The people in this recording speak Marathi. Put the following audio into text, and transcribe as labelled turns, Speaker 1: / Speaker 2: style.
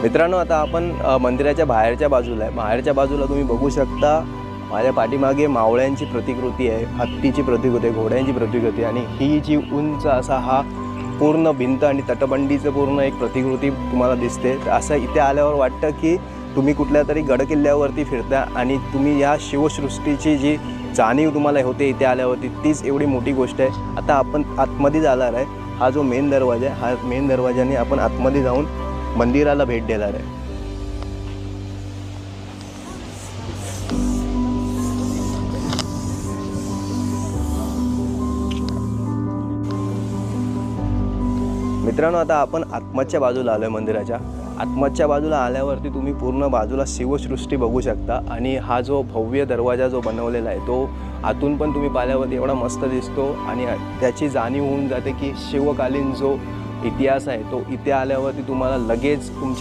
Speaker 1: मित्रांनो, आता आपण मंदिराच्या बाहेरच्या बाजूला आहे. बाहेरच्या बाजूला तुम्ही बघू शकता माझ्या पाठीमागे मावळ्यांची प्रतिकृती आहे, हत्तीची प्रतिकृती आहे, घोड्यांची प्रतिकृती आणि ही जी उंच असा हा पूर्ण भिंत आणि तटबंदीचं पूर्ण एक प्रतिकृती तुम्हाला दिसते. तर असं इथे आल्यावर वाटतं की तुम्ही कुठल्या तरी गडकिल्ल्यावरती फिरता आणि तुम्ही या शिवसृष्टीची जी जाणीव तुम्हाला होते इथे आल्यावरती, तीच एवढी मोठी गोष्ट आहे. आता आपण आतमध्ये जाणार आहे. हा जो मेन दरवाजा आहे, हा मेन दरवाजाने आपण आतमध्ये जाऊन मंदिराला भेट देणार आहे. मित्रांनो, आता आपण आतमधच्या बाजूला आलो आहे. मंदिराच्या आतमधच्या बाजूला आल्यावरती तुम्ही पूर्ण बाजूला शिवसृष्टी बघू शकता आणि हा जो भव्य दरवाजा जो बनवलेला आहे तो आतून पण तुम्ही पाहिल्यावरती एवढा मस्त दिसतो आणि त्याची जाणीव होऊन जाते की शिवकालीन जो इतिहास आहे तो इथे आल्यावरती तुम्हाला लगेच तुमच्या